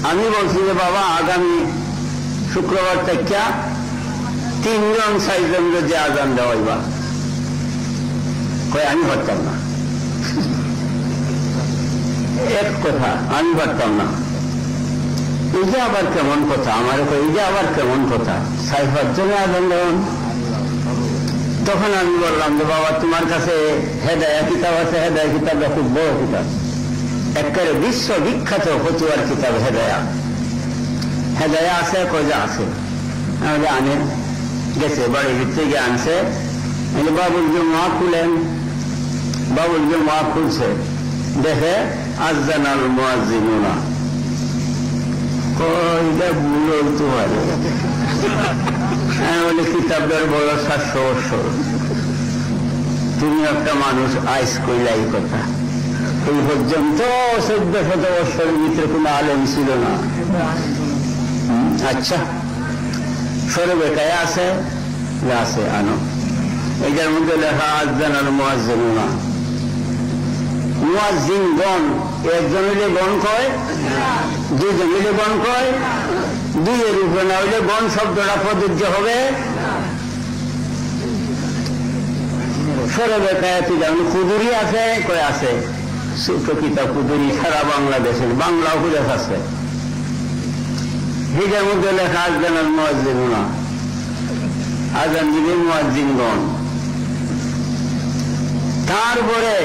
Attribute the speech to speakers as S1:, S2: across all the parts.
S1: আমি বলছি যে বাবা আগামী শুক্রবার থেকে 3 জন 4 জন যে আজান দেওয়াইবা, কয় আমি পারতাম না। এক কথা, আমি পারতাম না। এই যে আবার কেমন কথা, আমার এই যে আবার কেমন কথা, 4-5 জনে আজান দেওয়ান। তখন আমি বললাম যে বাবা তোমার কাছে হেদায়া কিতাব আছে, হেদায়া কিতাবটা খুব বড় কিতাব, একেবারে বিশ্ববিখ্যাত ফতুয়ার কিতাব হেদায়া। হেদায়া আছে, কয়জা আছে, আমাদের আনে গেছে, বাড়ির ভিতরে গিয়ে আনছে। বাবুল জমা খুলেন, বাবুল জমা খুলছে, দেখে আযানাল মুয়াজ্জিনুনা। কয়টা ভুল হইতে পারে? বলে কিতাবটার বড় 700 বছর, তুমি একটা মানুষ আইস কইলা এই কথা। এই পর্যন্ত 1400 বছরের ভিতরে কোন আলেম ছিল না। আচ্ছা, সরে বেকায় আছে, আছে আনো। এটার মধ্যে লেখা আযানাল মুয়াজ্জিনুনা। মুয়াজ্জিনগণ, একজন হইলে গণ কয়, 2 জন হইলে গণ কয়, 2 এর উপরে না হইলে গণ শব্দটা প্রযোজ্য হবে। সরে বেকায় যেমন কুদুরি আছে, কয় আছে, ছোট কিতাব কুদুরি সারা বাংলাদেশের, বাংলা হুরেফ আছে। এটার মধ্যে লেখা আযানাল মুয়াজ্জিনুনা, আযান দিবে মুয়াজ্জিনগণ। তারপরে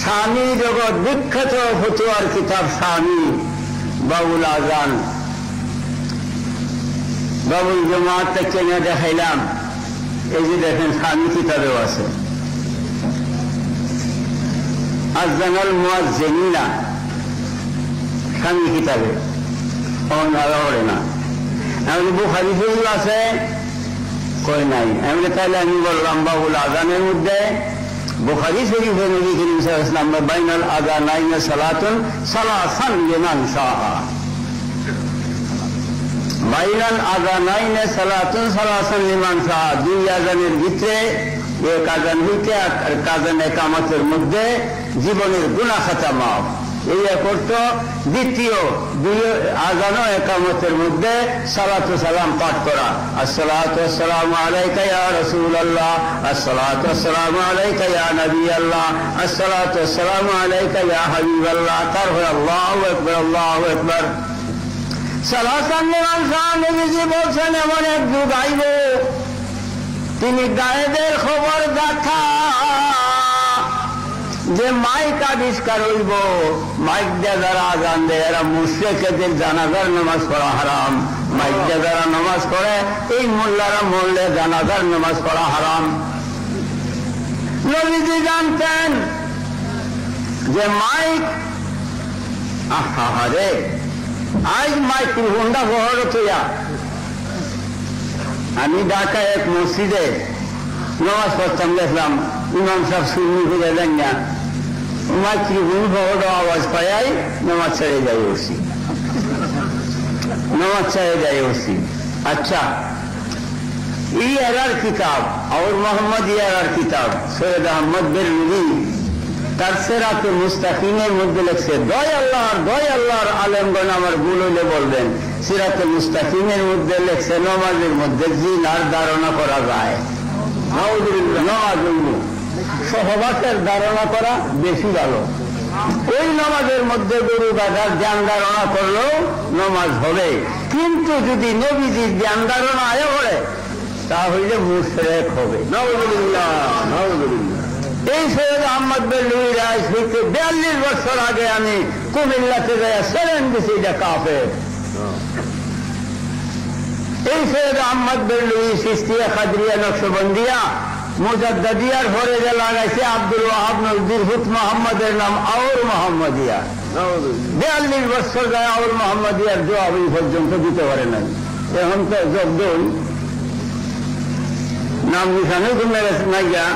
S1: স্বামী জগৎ বিখ্যাত ফতুয়ার কিতাব স্বামী বাবুল আজান, বাবুল জমাত থেকে নিয়ে দেখাইলাম। এই যে দেখেন স্বামী কিতাবেও আছে আযানাল মুয়াজ্জিনুনা, স্বামী কিতাবে পড়ে না। আমি বুখারী শরীফ আছে, কই নাই। আমি তাহলে আমি বললাম বাবুল আজানের মধ্যে বুখারী শরীফে নবী করিম সাল্লাল্লাহু আলাইহি ওয়াসাল্লাম বাইনাল আযানাইনি সালাতুন সালাসান লিমান শাআ, বাইনাল আযানাইনি সালাতুন সালাসান লিমান শাআ। 2 আযানের ভিতরে এক আযান হইতে আর আযান ইকামতের মধ্যে জীবনের গুনাহ খাতা মাফ। এই করত দ্বিতীয় 2 আযান ও ইকামতের মধ্যে সালাতু সালাম পাঠ করা। আসসালাতু ওয়াসসালামু আলাইকা ইয়া রাসূলুল্লাহ, আসসালাতু ওয়াসসালামু আলাইকা ইয়া নবিয়াল্লাহ, আসসালাতু ওয়াসসালামু আলাইকা ইয়া হাবিবাল্লাহ। তারপর আল্লাহু আকবার, আল্লাহু আকবার। সালাসান লিমান শাআ, নবীজি বলছেন এমন এক যুগ আইব, তিনি গায়েবের খবর গাথা, যে মাইক আবিষ্কার হইব, মাইক দিয়ে যারা আজান দেয় এরা মুশরিকদের জানাজার নামাজ পড়া হারাম। মাইক দিয়ে যারা নামাজ পড়ে এই মোল্লারা মরলে জানাজার নামাজ পড়া হারাম। নবীজি জানতেন যে মাইক, আহারে আজ মাইক্রোফোনটা বহর তুইয়া। আমি ঢাকায় এক মসজিদে নামাজ পড়তাম, দেখলাম ইমাম সাহেব সুন্নি ফিরে দেন না, মাইক্রোফোন বহর আওয়াজ পাই নামাজ ছেড়ে যাই উঠছি, নামাজ ছেড়ে যাই উঠছি। আচ্ছা, এই এরার কিতাব और মোহাম্মদ ইয়ার কিতাব সৈয়দ আহমদ বেরলভী তার সিরাতে মুস্তাকিমের মধ্যে লিখছে, দয় আল্লাহর আলেমগণ আমার ভুল হইলে বলবেন। সিরাতে মুস্তাকিমের মধ্যে লিখছে নামাজের মধ্যে জিনার ধারণা করা যায়। নামাজ সহবাসের ধারণা করা বেশি ভালো। ওই নামাজের মধ্যে গরু গাধার জ্ঞান ধারণা করলেও নামাজ হবে, কিন্তু যদি নবীজির জ্ঞান ধারণা আয় পড়ে তাহলে মুশরিক হবে। নাউযুবিল্লাহ, নাউযুবিল্লাহ। এই সৈয়দ আহমদ বেরলভী রায় 42 বছর আগে আমি কুমিল্লাতে যাই সেরেন দিছি, এটা কাফের। এই সৈয়দ আহমদ বেরলভী চিশতিয়া, কাদরিয়া, নকশবন্দিয়া, মুজাদ্দিদিয়ার পরে যে লাগাইছে আব্দুল ওয়াহাব নজরুল হুত মোহাম্মদের নাম আউর মোহাম্মদিয়া। 42 বছর যায় আউর মোহাম্মদিয়ার জবাব এই পর্যন্ত দিতে পারে নাই। এখন তো জব্দই নাম নিশানে মেরে নাই গা।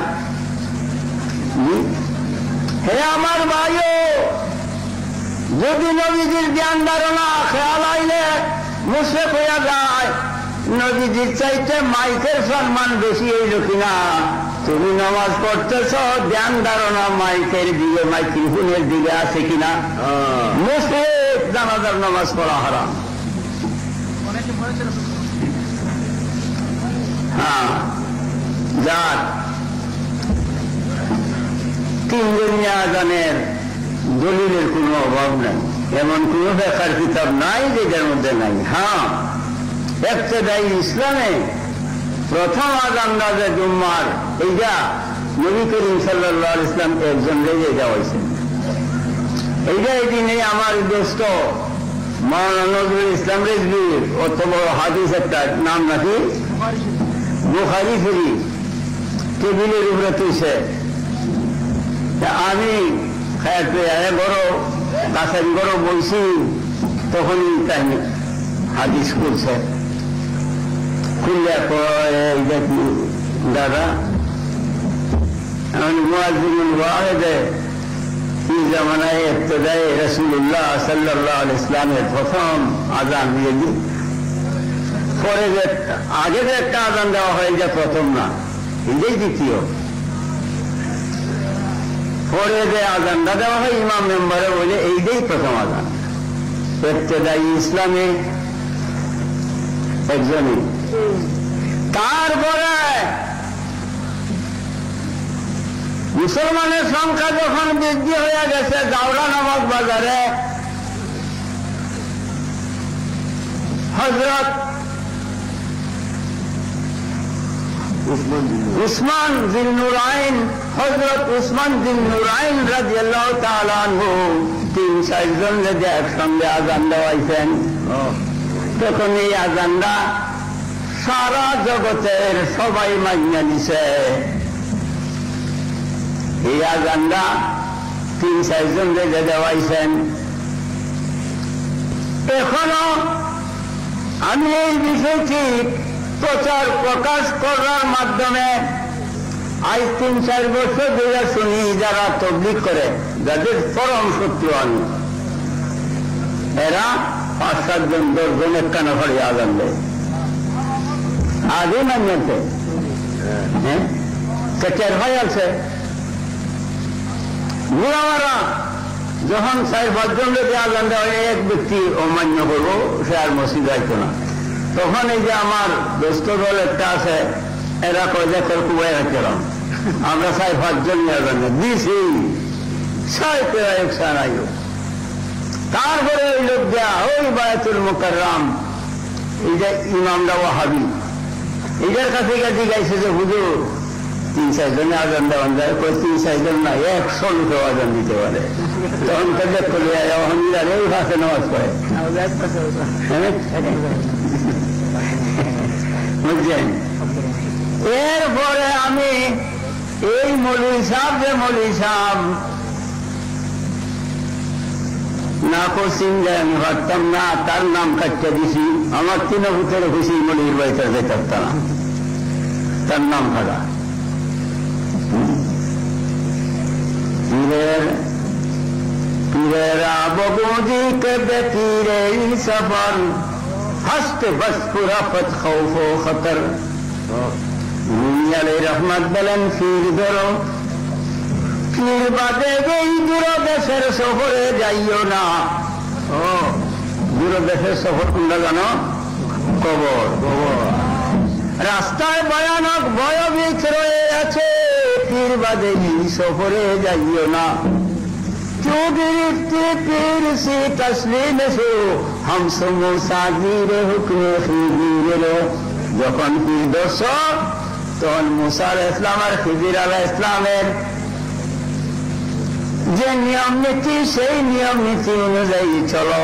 S1: হে আমার ভাইও, যদি নবীজির জ্ঞান ধারণা খেয়াল আইলে মুশরিক হইয়া যায়, নবীজির চাইতে মাইকের সম্মান বেশি হইল কিনা? তুমি নামাজ পড়তেছ, জ্ঞান ধারণা মাইকের দিকে, মাইক্রোফোনের দিকে আছে কিনা? মুশরিক জানাজার নামাজ পড়া হারাম। হ্যাঁ, যার তিনজনীয় আজানের দলিলের কোনো অভাব নাই, এমন কোন ব্যাখ্যার কিতাব নাই যেটার মধ্যে নাই। হ্যাঁ, ইবতিদাই ইসলামে প্রথম আজানটা যে জুম্মার, এইটা নবী করিম সাল্লাল্লাহু আলাইহি ওয়াসাল্লাম একজন রেজে যাওয়াইছেন। এইটা এই দিনে আমার দোস্ত মাওলানা নজরুল ইসলাম রেজভির অত বড় হাদিস একটা নাম নাকি বুখারী শরীফ টেবিলের উপরে তুইছে। আমি বড় কাছারি বড় বলছি, তখনই তাই হাদিস করছে। খুললে এইটা কি দাদা মুআজ্জিনুল ওয়াহিদে কি জামানায় ইবতিদায়ে রাসূলুল্লাহ সাল্লাল্লাহু আলাইহি ওয়াসাল্লামের প্রথম আযান দিয়ে দিই, পরে যে আগে যে একটা আযান দেওয়া হয় এটা প্রথম না, এটাই দ্বিতীয়। পরে যে আযানটা দেওয়া হয় ইমাম মেম্বারে বলে এইটাই প্রথম আযান। ইবতিদাই ইসলামে একজনই। তারপরে মুসলমানের সংখ্যা যখন বৃদ্ধি হয়ে গেছে, জাওরা নামক বাজারে হযরত উসমান যিন্নুরাইন রাদিয়াল্লাহু তাআলা আনহু ৩-৪ জন যদি একসঙ্গে আযান দেওয়াইছেন, তখন এই আযানটা সারা জগতের সবাই মানিয়ে নিছে। এই আযানটা ৩-৪ জন যে দেওয়াইছেন। এখনো আমি এই বিষয়টি প্রচার প্রকাশ করার মাধ্যমে আজ ৩-৪ বছর ধরে শুনি, যারা তাবলীগ করে, যাদের পরম শত্রু আমি, এরা ৫-৭ জন ১০ জন একখানা ঘরে আযান দেয়। আগে মানিয়েছে, হ্যাঁ, কেটের হয়ে আছে। বুড়ামারা যখন ৪-৫ জন যদি আযান দেওয়া হয়, এক ব্যক্তি অমান্য করবো, সে আর মসজিদ যাইত না। তখন এই যে আমার দোস্ত দল একটা আছে, এরা কয় যে কুবাই রাখলাম, আমরা ৪-৫ জন আযান দিছি, ৬ নাই। তারপরে ওই লোক দেয়া ওই বায়তুল মুকাররম, এই যে ইমামরা ওয়াহাবি, এটার কাছে গিয়ে গাইছে যে হুজুর ৩-৪ জনে আযান দেওয়ান যায়। ৩-৪ জন না, ১০০ লোকেও আযান দিতে পারে। তখন তাদের করলে এই ভাষে নামাজ পড়ে, বুঝছেন। এরপরে আমি এই মৌলভী সাহেব না করছেন যে আমি ভাবতাম না, তার নাম কাটতে দিছি। আমার ৩ ভূতের খুশি মৌলভীর বাড়িতে যেতে পারতাম না, তার নাম থাকা। पीरेरा बबूजी के बेपीरे सफर हस्त बस पूरा पत खौफो खतर दुनिया ले रहमत बलन फिर धरो फिर बादे गई दूरदेशेर सफरे जाइयो ना। दूरदेशेर सफर कोनটা জানো? কবর। রাস্তায় ভয়ানক ভয়ভীত রয়ে আছে, পীর বাদে সফরে যাইও না। क्यों गिरफ्ते पीर से तस्लीम से हम समो सागीर हुक्म खिजीर। যখন পীর দর্শক, তখন মুসা আলাইহিস সালাম আর খিজির আলাইহিস সালামের যে নিয়ম নীতি, সেই নিয়ম নীতি অনুযায়ী চলো।